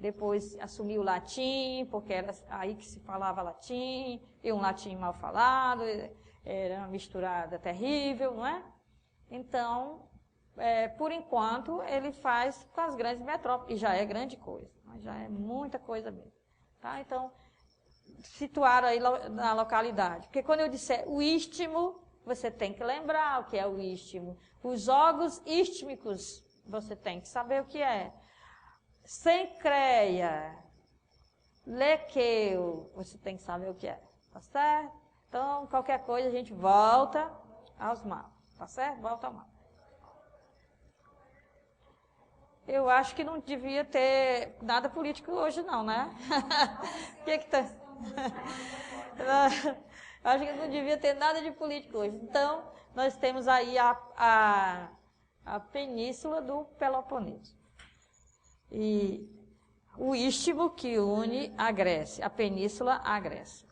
depois assumiu o latim, porque era aí que se falava latim, e um latim mal falado, era uma misturada terrível, não é? Então, por enquanto, ele faz com as grandes metrópoles, e já é grande coisa, mas já é muita coisa mesmo. Tá? Então, situaram aí na localidade. Porque quando eu disser o istmo, você tem que lembrar o que é o istmo. Os jogos istmicos, você tem que saber o que é. Sencreia, Lequeu, você tem que saber o que é. Tá certo? Então, qualquer coisa, a gente volta aos mapas. Tá certo? Volta ao mapa. Eu acho que não devia ter nada político hoje, não, né? O que tá... Acho que não devia ter nada de político hoje. Então, nós temos aí a península do Peloponeso. E o istmo que une a Grécia, a península à Grécia.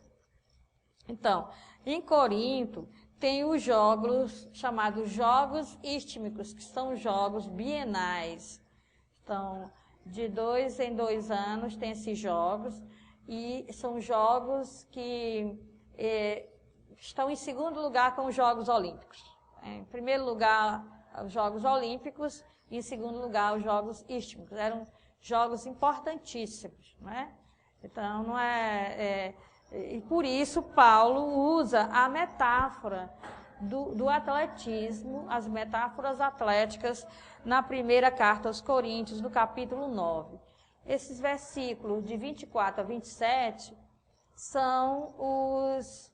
Então, em Corinto, tem os jogos chamados jogos istmicos, que são jogos bienais. Então, de 2 em 2 anos tem esses jogos, e são jogos que estão em segundo lugar com os Jogos Olímpicos. Em primeiro lugar, os Jogos Olímpicos, e em segundo lugar, os Jogos Istmicos. Eram jogos importantíssimos, né? Então, não e por isso, Paulo usa a metáfora do atletismo, as metáforas atléticas, na primeira carta aos Coríntios, no capítulo 9. Esses versículos de 24 a 27 são os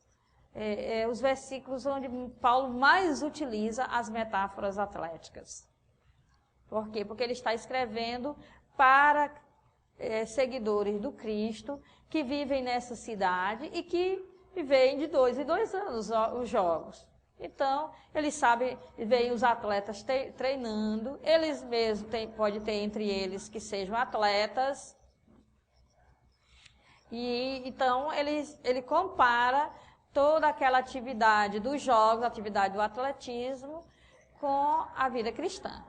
versículos onde Paulo mais utiliza as metáforas atléticas. Por quê? Porque ele está escrevendo para seguidores do Cristo que vivem nessa cidade e que vêm de 2 em 2 anos os jogos. Então, eles sabem, veem os atletas treinando, eles mesmos pode ter entre eles que sejam atletas. E então ele compara toda aquela atividade dos jogos, a atividade do atletismo, com a vida cristã.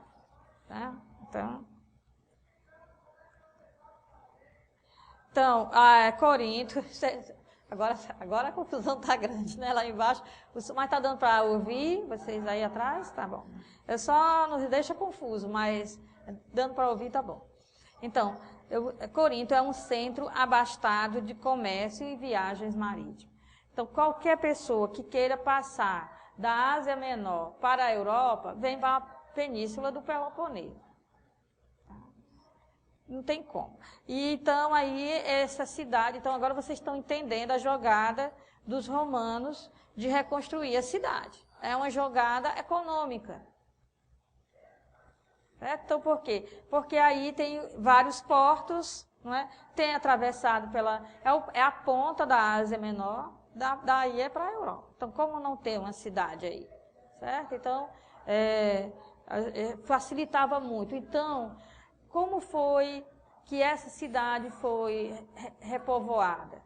Tá? Então, Corinto, agora a confusão está grande, né? Lá embaixo, mas está dando para ouvir, vocês aí atrás? Tá bom. Eu só não deixa confuso, mas dando para ouvir tá bom. Então, Corinto é um centro abastado de comércio e viagens marítimas. Então, qualquer pessoa que queira passar da Ásia Menor para a Europa, vem para a península do Peloponeso. Não tem como. E então, aí, essa cidade... Então, agora vocês estão entendendo a jogada dos romanos de reconstruir a cidade. É uma jogada econômica. Então, por quê? Porque aí tem vários portos, não é? Tem atravessado pela... É a ponta da Ásia Menor, daí é para a Europa. Então, como não ter uma cidade aí? Certo? Então, facilitava muito. Então... Como foi que essa cidade foi repovoada?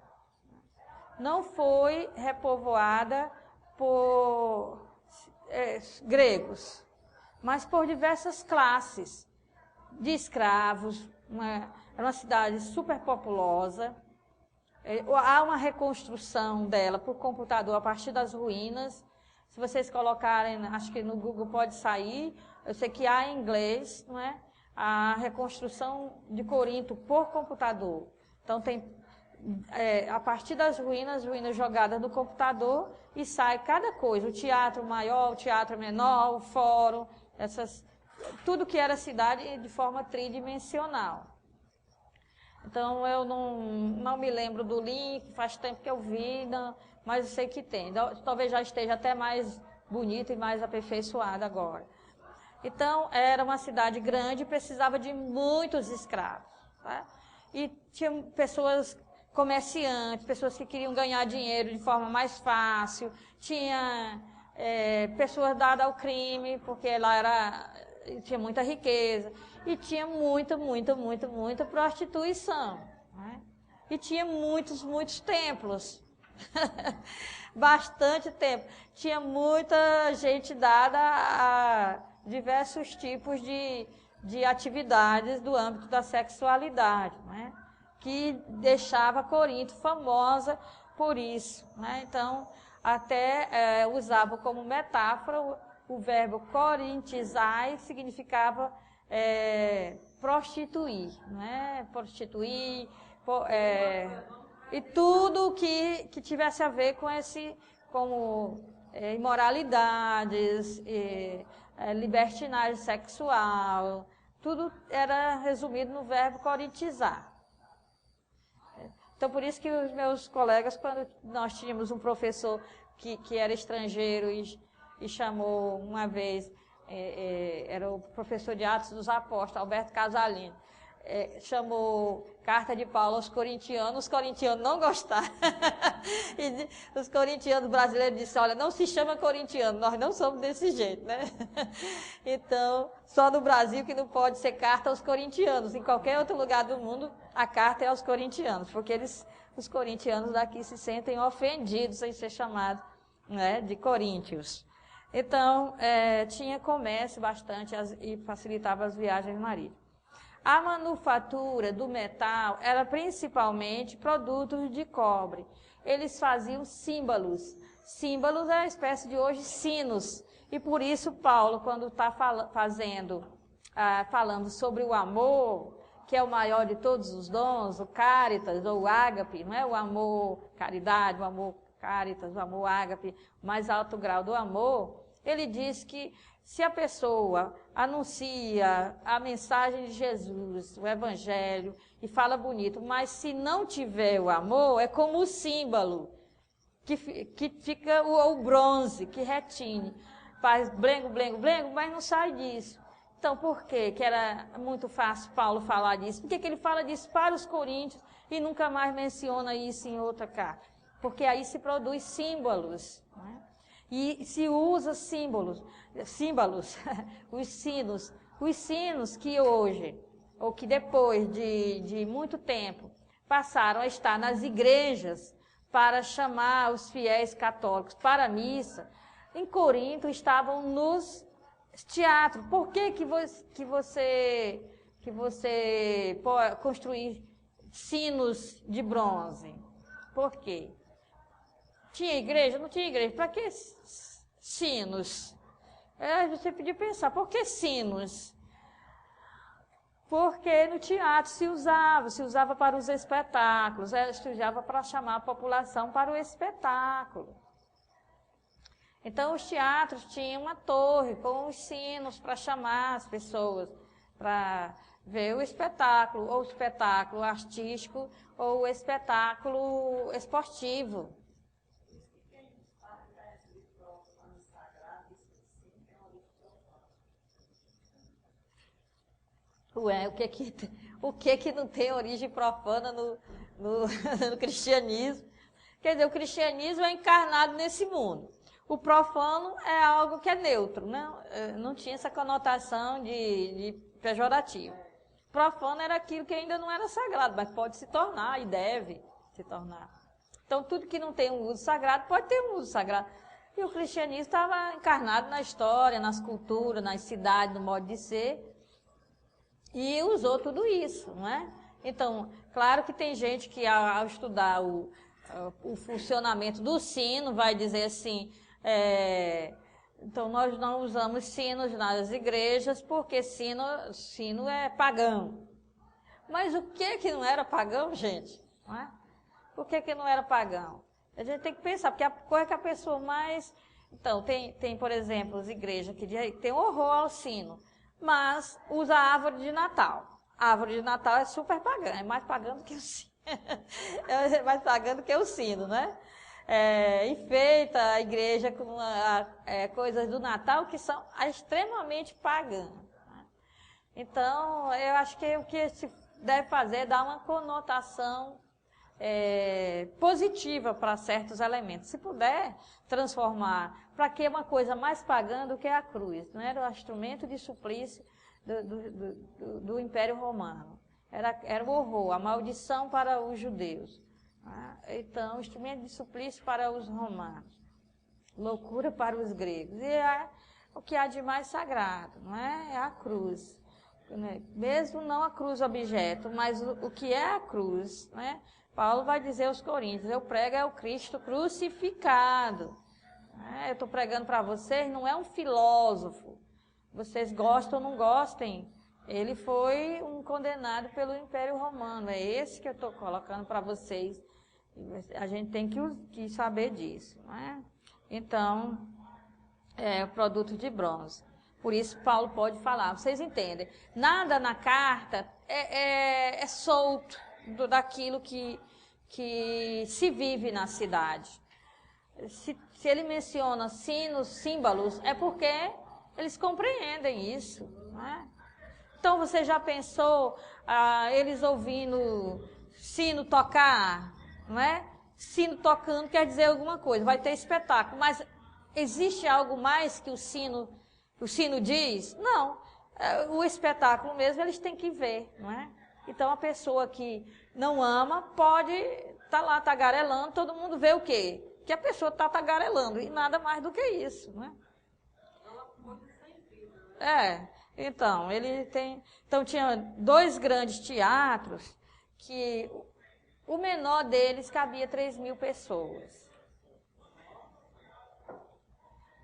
Não foi repovoada por gregos, mas por diversas classes de escravos. Era uma cidade super populosa. Há uma reconstrução dela por computador a partir das ruínas. Se vocês colocarem, acho que no Google pode sair, eu sei que há em inglês, não é? A reconstrução de Corinto por computador. Então, tem a partir das ruínas jogadas no computador, e sai cada coisa, o teatro maior, o teatro menor, o fórum, tudo que era cidade de forma tridimensional. Então, eu não me lembro do link, faz tempo que eu vi, mas eu sei que tem. Talvez já esteja até mais bonito e mais aperfeiçoado agora. Então, era uma cidade grande e precisava de muitos escravos. Tá? E tinha pessoas, comerciantes, pessoas que queriam ganhar dinheiro de forma mais fácil. Tinha pessoas dadas ao crime, porque lá tinha muita riqueza. E tinha muita prostituição. Né? E tinha muitos templos. Bastante tempo. Tinha muita gente dada a diversos tipos de de atividades do âmbito da sexualidade, né? Que deixava Corinto famosa por isso, né? Então, até usava como metáfora o verbo corintizai, significava prostituir, né? Prostituir, e tudo que tivesse a ver com como imoralidades, libertinagem sexual, tudo era resumido no verbo corintizar. Então, por isso que os meus colegas, quando nós tínhamos um professor que era estrangeiro e chamou uma vez, era o professor de Atos dos Apóstolos, Alberto Casalino, chamou Carta de Paulo aos corintianos, os corintianos não gostaram. E os corintianos brasileiros disseram, olha, não se chama corintiano, nós não somos desse jeito, né? Então, só no Brasil que não pode ser carta aos corintianos. Em qualquer outro lugar do mundo, a carta é aos corintianos, porque os corintianos daqui se sentem ofendidos em ser chamados, né, de coríntios. Então, tinha comércio bastante e facilitava as viagens marítimas. A manufatura do metal era principalmente produtos de cobre. Eles faziam símbolos. Símbolos é a espécie de hoje sinos. E por isso Paulo, quando está falando sobre o amor, que é o maior de todos os dons, o caritas ou o ágape, não é? O amor, caridade, o amor caritas, o amor ágape, o mais alto grau do amor, ele diz que se a pessoa anuncia a mensagem de Jesus, o evangelho, e fala bonito, mas se não tiver o amor, é como o símbolo, que fica o bronze, que retine, faz blengo, blengo, blengo, mas não sai disso. Então, por quê? Que era muito fácil Paulo falar disso? Por que ele fala disso para os coríntios e nunca mais menciona isso em outra carta? Porque aí se produz símbolos, né? E se usa símbolos, os sinos que hoje, ou que depois de muito tempo, passaram a estar nas igrejas para chamar os fiéis católicos para a missa, em Corinto estavam nos teatros. Por que você pode construir sinos de bronze? Por quê? Tinha igreja? Não tinha igreja. Para que sinos? Você podia pensar, por que sinos? Porque no teatro se usava para os espetáculos, se usava para chamar a população para o espetáculo. Então, os teatros tinham uma torre com os sinos para chamar as pessoas para ver o espetáculo, ou o espetáculo artístico, ou o espetáculo esportivo. Ué, o que não tem origem profana no cristianismo? Quer dizer, o cristianismo é encarnado nesse mundo. O profano é algo que é neutro, né? Não tinha essa conotação de pejorativo. Profano era aquilo que ainda não era sagrado, mas pode se tornar e deve se tornar. Então, tudo que não tem um uso sagrado pode ter um uso sagrado. E o cristianismo estava encarnado na história, nas culturas, nas cidades, no modo de ser, e usou tudo isso, não é? Então, claro que tem gente que ao estudar o funcionamento do sino vai dizer assim, então nós não usamos sinos nas igrejas porque sino é pagão. Mas o que não era pagão, gente? Não é? Por que não era pagão? A gente tem que pensar, porque a coisa que a pessoa mais... Então, tem por exemplo, as igrejas que tem horror ao sino, mas usa a árvore de Natal. A árvore de Natal é super pagã, é mais pagã do que o sino. É mais pagã do que o sino, né? Enfeita a igreja com coisas do Natal que são extremamente pagãs. Né? Então, eu acho que o que se deve fazer é dar uma conotação positiva para certos elementos. Se puder transformar, para que uma coisa mais pagã do que a cruz? Não era o instrumento de suplício do Império Romano. Era o horror, a maldição para os judeus. Então, instrumento de suplício para os romanos. Loucura para os gregos. E o que há de mais sagrado, não é? É a cruz. né? Mesmo não a cruz objeto, mas o que é a cruz, né? Paulo vai dizer aos Coríntios, eu prego é o Cristo crucificado. Eu estou pregando para vocês, não é um filósofo. Vocês gostam ou não gostem, ele foi um condenado pelo Império Romano. É esse que eu estou colocando para vocês. A gente tem que saber disso, né? Então, é o produto de bronze. Por isso, Paulo pode falar. Vocês entendem? Nada na carta é solto daquilo que se vive na cidade. Se ele menciona sinos, símbolos, é porque eles compreendem isso, né? Então, você já pensou eles ouvindo sino tocar, não é? Sino tocando quer dizer alguma coisa, vai ter espetáculo, mas existe algo mais que o sino diz? Não, o espetáculo mesmo eles têm que ver, não é? Então, a pessoa que não ama pode estar lá tagarelando, todo mundo vê o quê? Que a pessoa está tagarelando, e nada mais do que isso, não é? Então, então tinha 2 grandes teatros, que o menor deles cabia 3.000 pessoas.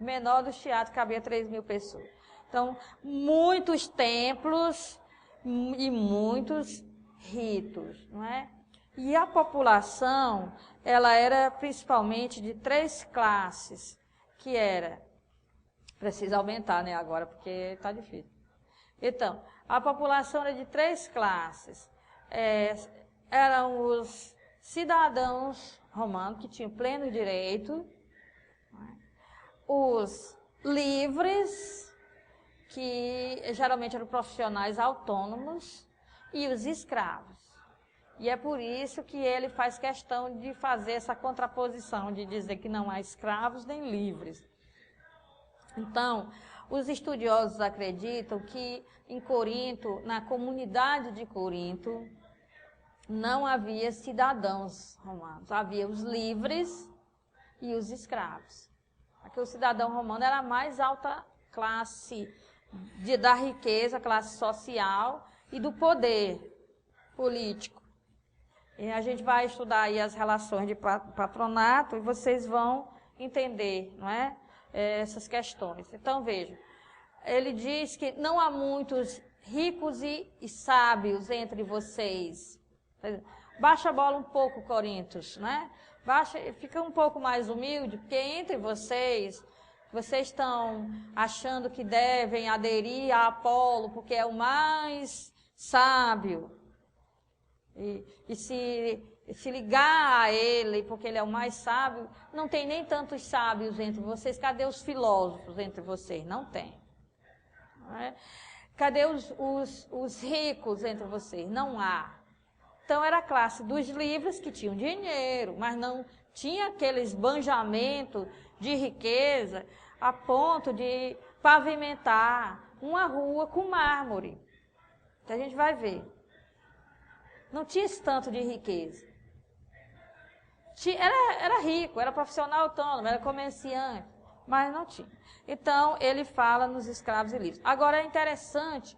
O menor dos teatros cabia 3.000 pessoas. Então, muitos templos e muitos ritos, não é? E a população, ela era principalmente de 3 classes, que era, precisa aumentar, né, agora, porque está difícil. Então, a população era de 3 classes. Eram os cidadãos romanos, que tinham pleno direito, os livres, que geralmente eram profissionais autônomos, e os escravos. E é por isso que ele faz questão de fazer essa contraposição, de dizer que não há escravos nem livres. Então, os estudiosos acreditam que em Corinto, na comunidade de Corinto, não havia cidadãos romanos, havia os livres e os escravos. Porque o cidadão romano era a mais alta classe da riqueza, classe social e do poder político. E a gente vai estudar aí as relações de patronato e vocês vão entender, não é? Essas questões. Então, vejam, ele diz que não há muitos ricos e sábios entre vocês. Baixa a bola um pouco, Coríntios, né? Fica um pouco mais humilde, porque entre vocês estão achando que devem aderir a Apolo, porque é o mais sábio. E se ligar a ele, porque ele é o mais sábio, não tem nem tantos sábios entre vocês. Cadê os filósofos entre vocês? Não tem. Não é? Cadê os ricos entre vocês? Não há. Então, era a classe dos livres que tinham dinheiro, mas não tinha aquele esbanjamento de riqueza a ponto de pavimentar uma rua com mármore. Que a gente vai ver. Não tinha esse tanto de riqueza. Era rico, era profissional autônomo, era comerciante, mas não tinha. Então, ele fala nos escravos e livres. Agora, é interessante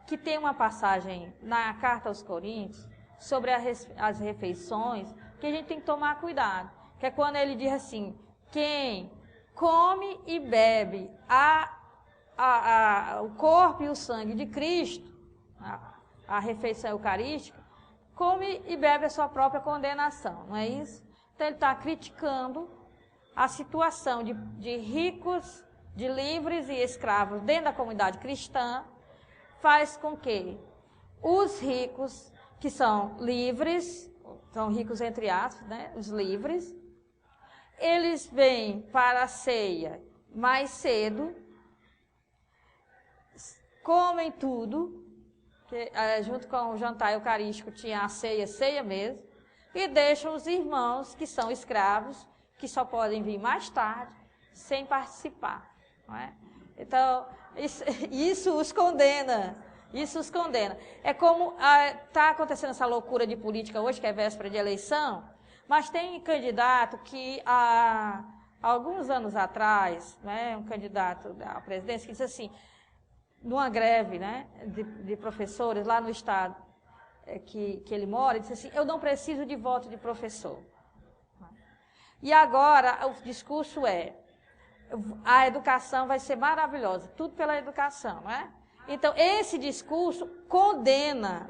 que tem uma passagem na carta aos Coríntios sobre as refeições, que a gente tem que tomar cuidado. Que é quando ele diz assim, quem come e bebe o corpo e o sangue de Cristo, a refeição eucarística, come e bebe a sua própria condenação, não é isso? Então, ele está criticando a situação de ricos, de livres e escravos dentro da comunidade cristã, faz com que os ricos, que são livres, são ricos entre aspas, né? Os livres, eles vêm para a ceia mais cedo, comem tudo, que, junto com o jantar eucarístico tinha a ceia mesmo, e deixam os irmãos que são escravos, que só podem vir mais tarde, sem participar. Não é? Então, isso os condena. Isso os condena. É como está acontecendo essa loucura de política hoje, que é véspera de eleição, mas tem candidato que há alguns anos atrás, né, um candidato à presidência, que disse assim, numa greve, né, de professores lá no estado que ele mora, ele disse assim, eu não preciso de voto de professor. E agora o discurso a educação vai ser maravilhosa, tudo pela educação, não é? Então, esse discurso condena,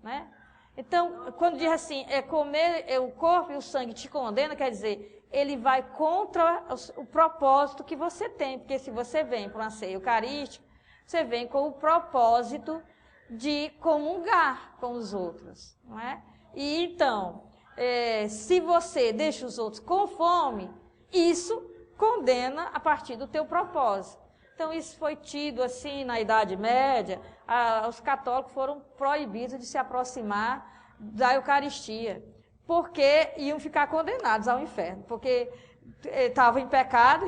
né? Então, quando diz assim, comer o corpo e o sangue te condena, quer dizer, ele vai contra o propósito que você tem, porque se você vem para uma ceia eucarística, você vem com o propósito de comungar com os outros, não é? E então, se você deixa os outros com fome, isso condena a partir do teu propósito. Então, isso foi tido assim na Idade Média, os católicos foram proibidos de se aproximar da Eucaristia, porque iam ficar condenados ao inferno, porque estavam em pecado,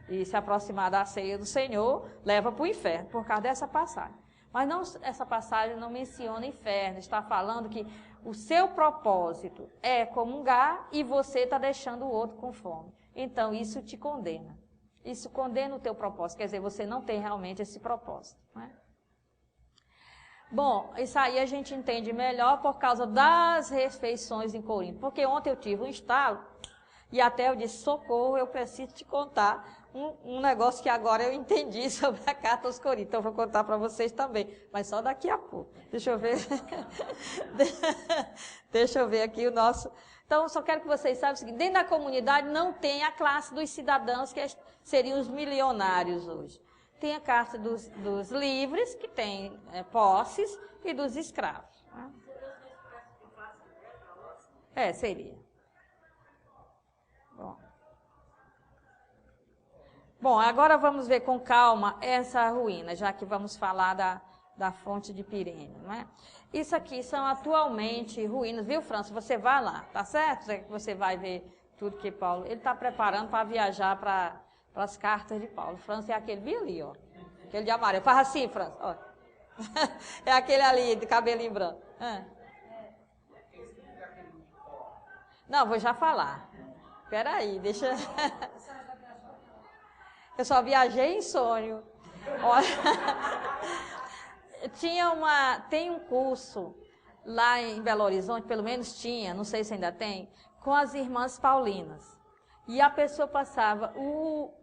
e se aproximar da ceia do Senhor leva para o inferno, por causa dessa passagem. Mas não, essa passagem não menciona inferno, está falando que o seu propósito é comungar e você está deixando o outro com fome. Então, isso te condena. Isso condena o teu propósito, quer dizer, você não tem realmente esse propósito. Né? Bom, isso aí a gente entende melhor por causa das refeições em Corinto. Porque ontem eu tive um estalo e até eu disse, socorro, eu preciso te contar um negócio que agora eu entendi sobre a carta aos Coríntios. Então, eu vou contar para vocês também, mas só daqui a pouco. Deixa eu ver. Deixa eu ver aqui o nosso... Então, só quero que vocês saibam o seguinte, dentro da comunidade não tem a classe dos cidadãos, que seriam os milionários hoje. Tem a classe dos livres, que tem posses, e dos escravos. Né? Seria. Bom, agora vamos ver com calma essa ruína, já que vamos falar da fonte de Pirene, não é? Isso aqui são atualmente ruínas, viu, França? Você vai lá, tá certo? Você vai ver tudo que Paulo... Ele está preparando para viajar para as cartas de Paulo. França é aquele bem ali, ó. Aquele de amarelo. Faz assim, França, ó. É aquele ali, de cabelinho branco. Não, vou já falar. Espera aí, deixa... Eu só viajei em sonho. Tem um curso lá em Belo Horizonte, pelo menos tinha, não sei se ainda tem, com as irmãs paulinas. E a pessoa passava o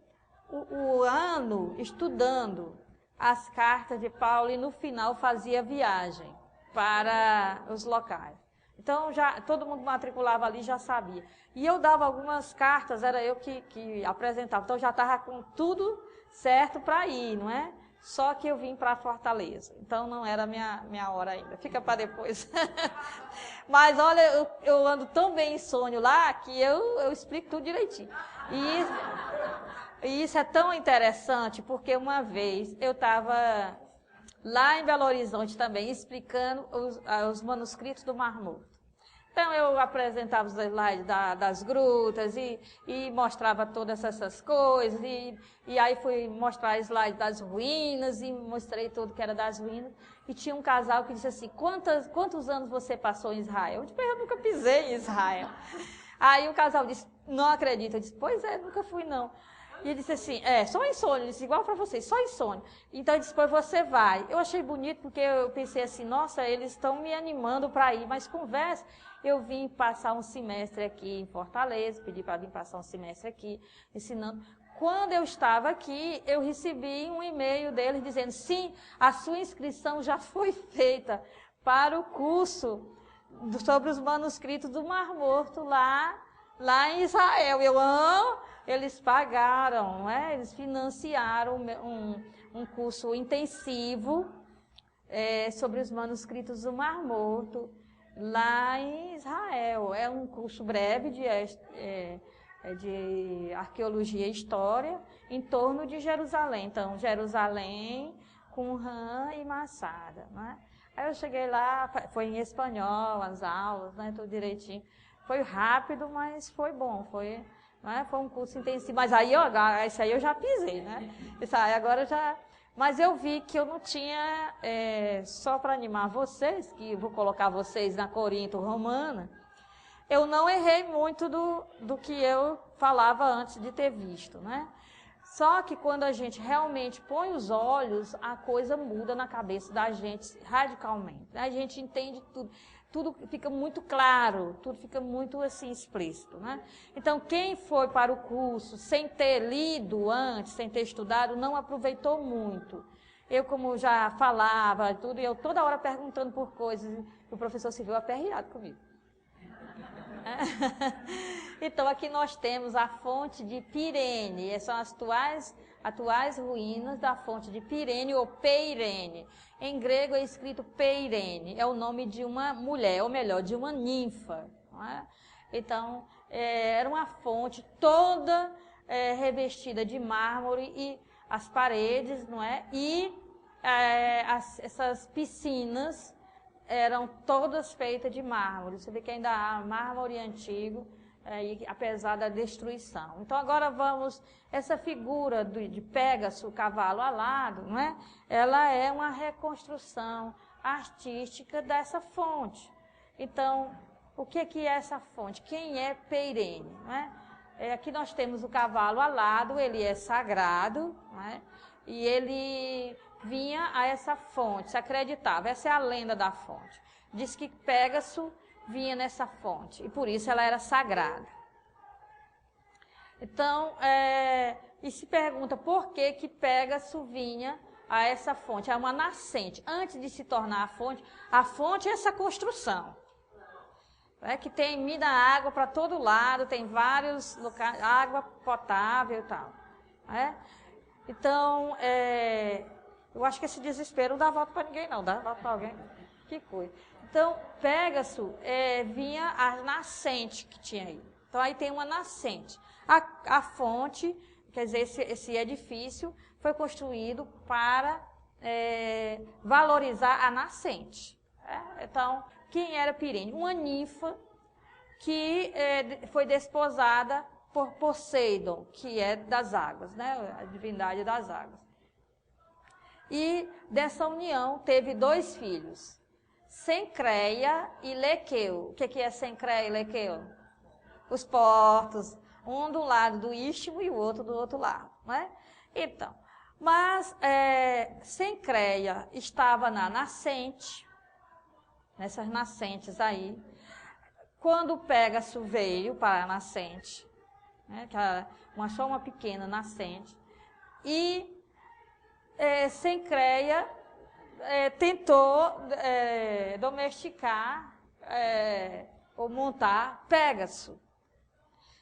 ano estudando as cartas de Paulo e no final fazia viagem para os locais. Então, todo mundo matriculava ali, já sabia. E eu dava algumas cartas, era eu que apresentava. Então, já estava com tudo certo para ir, não é? Só que eu vim para Fortaleza. Então, não era minha hora ainda. Fica para depois. Mas, olha, eu ando tão bem em sonho lá que eu explico tudo direitinho. E isso é tão interessante, porque uma vez eu estava lá em Belo Horizonte também, explicando os manuscritos do Mar Morto. Então, eu apresentava os slides das grutas e mostrava todas essas coisas. E aí fui mostrar slide das ruínas e mostrei tudo que era das ruínas. E tinha um casal que disse assim, quantos anos você passou em Israel? Eu disse, eu nunca pisei em Israel. Aí o casal disse, não acredito. Eu disse, pois é, nunca fui não. E ele disse assim, só em sonho. Ele disse, igual para vocês, só em sonho. Então, ele disse, pois você vai. Eu achei bonito porque eu pensei assim, nossa, eles estão me animando para ir, mas conversa. Eu vim passar um semestre aqui em Fortaleza, pedi para vir passar um semestre aqui, ensinando. Quando eu estava aqui, eu recebi um e-mail deles dizendo, sim, a sua inscrição já foi feita para o curso sobre os manuscritos do Mar Morto lá em Israel. Eles pagaram, não é? Eles financiaram um curso intensivo sobre os manuscritos do Mar Morto lá em Israel. É um curso breve de arqueologia e história em torno de Jerusalém. Então, Jerusalém, Qumran e Massada, né? Aí eu cheguei lá, foi em espanhol, as aulas, né, tudo direitinho. Foi rápido, mas foi bom, foi um curso intensivo. Mas aí, isso aí eu já pisei, né? Isso aí agora já... Mas eu vi que eu não tinha, só para animar vocês, que vou colocar vocês na Corinto Romana, eu não errei muito do que eu falava antes de ter visto, né? Só que quando a gente realmente põe os olhos, a coisa muda na cabeça da gente radicalmente. A gente entende tudo. Tudo fica muito claro, tudo fica muito assim explícito, né? Então, quem foi para o curso sem ter lido antes, sem ter estudado, não aproveitou muito. Eu, como já falava, tudo, eu toda hora perguntando por coisas, o professor se viu aperreado comigo. Então, aqui nós temos a fonte de Pirene, são as atuais ruínas da fonte de Pirene ou Peirene. Em grego é escrito Peirene, é o nome de uma mulher, ou melhor, de uma ninfa. Não é? Então, era uma fonte toda revestida de mármore e as paredes, não é? E essas piscinas eram todas feitas de mármore. Você vê que ainda há mármore antigo, apesar da destruição. Então, agora vamos... Essa figura de Pégaso, o cavalo alado, não é? Ela é uma reconstrução artística dessa fonte. Então, o que é essa fonte? Quem é Peirene? Não é? Aqui nós temos o cavalo alado, ele é sagrado, não é? E ele vinha a essa fonte, se acreditava. Essa é a lenda da fonte. Diz que Pégaso vinha nessa fonte, e por isso ela era sagrada. Então, e se pergunta por que Pégaso vinha a essa fonte. É uma nascente. Antes de se tornar a fonte é essa construção. Que tem mina água para todo lado, tem vários locais, água potável e tal. Então, eu acho que esse desespero não dá volta para ninguém, não. Dá volta para alguém. Que coisa. Então, Pégaso vinha a nascente que tinha aí. Então, aí tem uma nascente. A fonte, quer dizer, esse edifício foi construído para valorizar a nascente. Então, quem era Pirene? Uma ninfa que foi desposada por Poseidon, que é das águas, né? A divindade das águas. E dessa união teve 2 filhos, Sencreia e Lequeu. O que é Sencreia e Lequeu? Os portos, um do lado do istmo e o outro do outro lado, né? Então, mas Sencreia estava na nascente, nessas nascentes aí, quando Pégaso veio para a nascente, né, que era só uma pequena nascente, e Sencreia tentou domesticar ou montar Pégaso.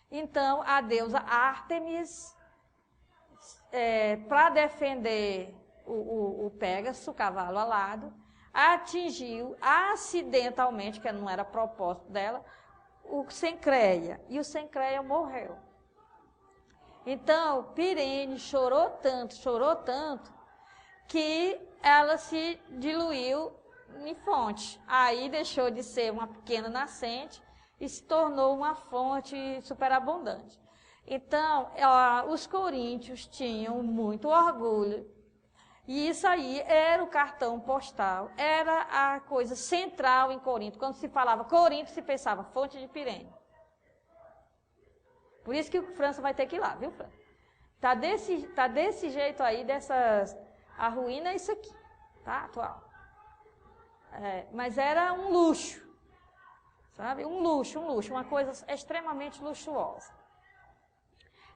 Então, a deusa Ártemis, para defender o Pégaso, o cavalo alado, atingiu acidentalmente, que não era propósito dela, o Sencreia. E o Sencreia morreu. Então, Pirene chorou tanto, que ela se diluiu em fonte. Aí deixou de ser uma pequena nascente e se tornou uma fonte superabundante. Então, os coríntios tinham muito orgulho. E isso aí era o cartão postal, era a coisa central em Corinto. Quando se falava Corinto, se pensava fonte de Pirene. Por isso que França vai ter que ir lá, viu, França? Tá desse jeito aí, a ruína é isso aqui, tá? Atual. Mas era um luxo, sabe? Um luxo, uma coisa extremamente luxuosa.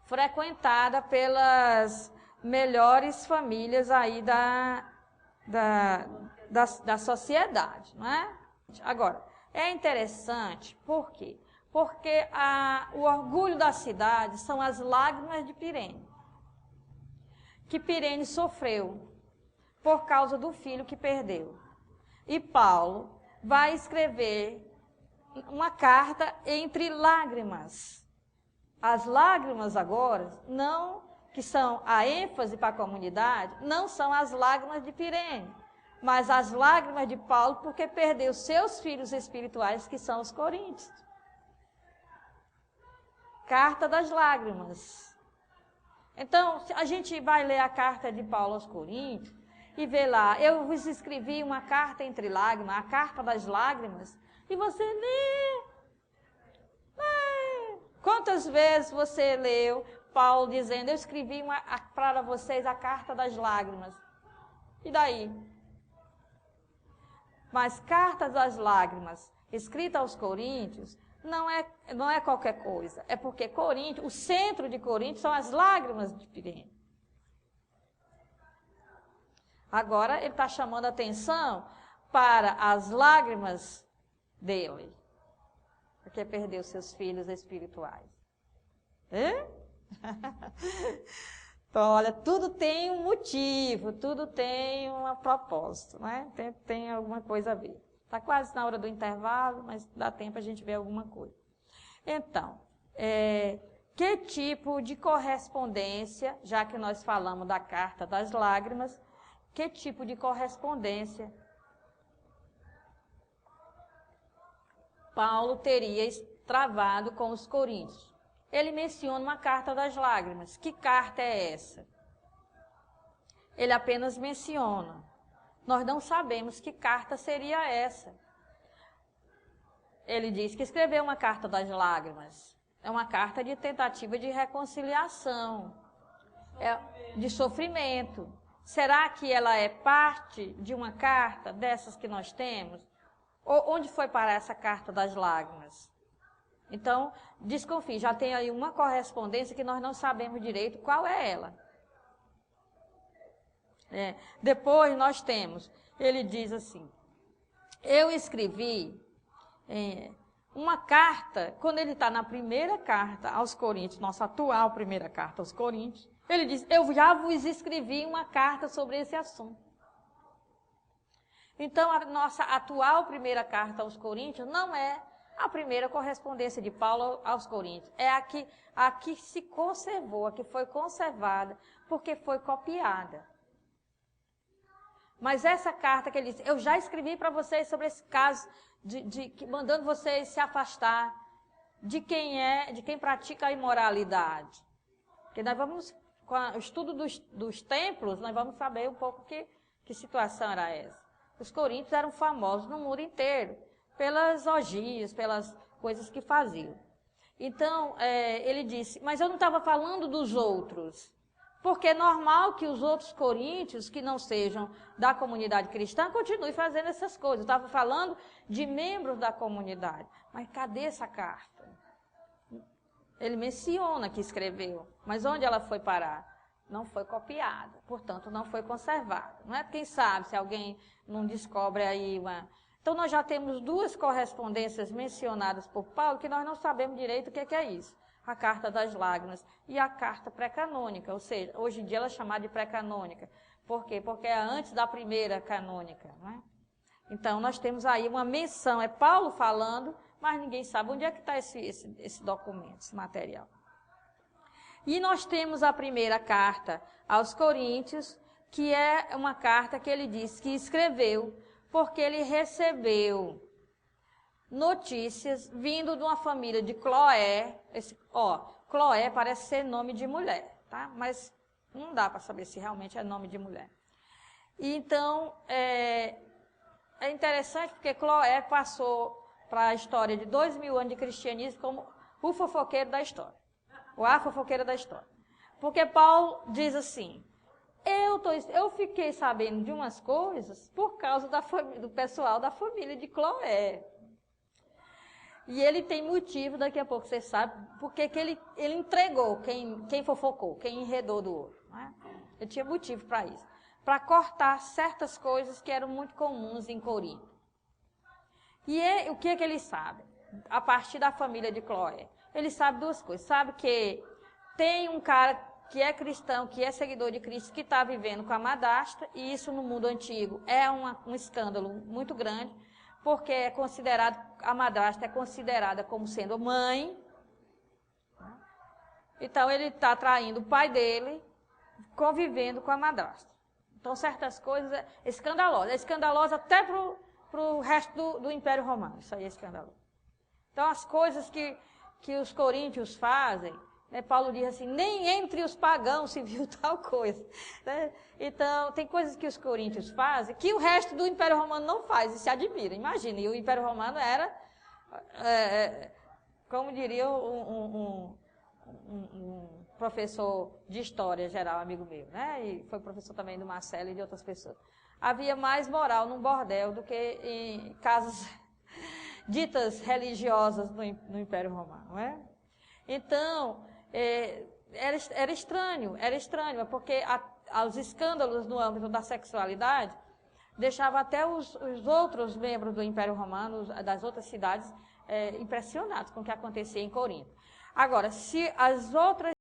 Frequentada pelas melhores famílias aí da sociedade, não é? Agora, é interessante, por quê? Porque o orgulho da cidade são as lágrimas de Pirene, que Pirene sofreu por causa do filho que perdeu. E Paulo vai escrever uma carta entre lágrimas. As lágrimas agora, que são a ênfase para a comunidade, não são as lágrimas de Pirene, mas as lágrimas de Paulo, porque perdeu seus filhos espirituais, que são os coríntios. Carta das lágrimas. Então, a gente vai ler a carta de Paulo aos Coríntios e vê lá, eu vos escrevi uma carta entre lágrimas, a carta das lágrimas, e você lê. Quantas vezes você leu Paulo dizendo, eu escrevi para vocês a carta das lágrimas. E daí? Mas cartas das lágrimas, escrita aos Coríntios, não é qualquer coisa. É porque Coríntios, o centro de Coríntios são as lágrimas de Pirene. Agora ele está chamando a atenção para as lágrimas dele, porque perdeu seus filhos espirituais. Então, olha, tudo tem um motivo, tudo tem um propósito, né? Tem alguma coisa a ver. Está quase na hora do intervalo, mas dá tempo a gente ver alguma coisa. Então, que tipo de correspondência, já que nós falamos da carta das lágrimas, que tipo de correspondência Paulo teria travado com os coríntios? Ele menciona uma carta das lágrimas. Que carta é essa? Ele apenas menciona. Nós não sabemos que carta seria essa. Ele diz que escreveu uma carta das lágrimas. É uma carta de tentativa de reconciliação, de sofrimento. Será que ela é parte de uma carta dessas que nós temos? Ou onde foi parar essa carta das lágrimas? Então, desconfie, já tem aí uma correspondência que nós não sabemos direito qual é ela. Depois nós temos, ele diz assim, eu escrevi uma carta, quando ele está na primeira carta aos Coríntios, nossa atual primeira carta aos Coríntios, ele diz, eu já vos escrevi uma carta sobre esse assunto. Então, a nossa atual primeira carta aos Coríntios não é a primeira correspondência de Paulo aos Coríntios. É a que se conservou, a que foi conservada, porque foi copiada. Mas essa carta que ele disse, eu já escrevi para vocês sobre esse caso, mandando vocês se afastar de quem pratica a imoralidade. Porque nós vamos, com o estudo dos templos, nós vamos saber um pouco que situação era essa. Os coríntios eram famosos no mundo inteiro, pelas orgias, pelas coisas que faziam. Então, ele disse, mas eu não estava falando dos outros, porque é normal que os outros coríntios, que não sejam da comunidade cristã, continuem fazendo essas coisas. Eu estava falando de membros da comunidade. Mas cadê essa carta? Ele menciona que escreveu, mas onde ela foi parar? Não foi copiada, portanto, não foi conservada. Não é? Quem sabe se alguém não descobre aí uma... Então, nós já temos duas correspondências mencionadas por Paulo que nós não sabemos direito o que é isso. A carta das lágrimas e a carta pré-canônica, ou seja, hoje em dia ela é chamada de pré-canônica. Por quê? Porque é antes da primeira canônica. Não é? Então, nós temos aí uma menção, é Paulo falando, mas ninguém sabe onde é que está esse documento, esse material. E nós temos a primeira carta aos Coríntios, que é uma carta que ele diz que escreveu, porque ele recebeu notícias vindo de uma família de Cloé. Cloé parece ser nome de mulher, tá? Mas não dá para saber se realmente é nome de mulher. E então, é interessante porque Cloé passou para a história de 2000 anos de cristianismo como o fofoqueiro da história. Ou a fofoqueira da história. Porque Paulo diz assim, eu fiquei sabendo de umas coisas por causa do pessoal da família de Cloé. E ele tem motivo, daqui a pouco você sabe, porque que ele entregou quem fofocou, quem enredou do outro. Né? Ele tinha motivo para isso. Para cortar certas coisas que eram muito comuns em Corinto. E o que ele sabe? A partir da família de Cloé. Ele sabe duas coisas. Sabe que tem um cara que é cristão, que é seguidor de Cristo, que está vivendo com a madrasta, e isso no mundo antigo é um escândalo muito grande, porque a madrasta é considerada como sendo mãe. Então, ele está traindo o pai dele, convivendo com a madrasta. Então, certas coisas é escandalosa. É escandalosa até para o resto do Império Romano. Isso aí é escandaloso. Então, as coisas que os coríntios fazem, né, Paulo diz assim, nem entre os pagãos se viu tal coisa. Né? Então, tem coisas que os coríntios fazem que o resto do Império Romano não faz, e se admira. Imagine, o Império Romano era, como diria um um professor de história geral, amigo meu, né? E foi professor também do Marcelo e de outras pessoas. Havia mais moral num bordel do que em casas ditas religiosas no Império Romano, não é? Então, era estranho, porque os escândalos no âmbito da sexualidade deixavam até os outros membros do Império Romano, das outras cidades, impressionados com o que acontecia em Corinto. Agora, se as outras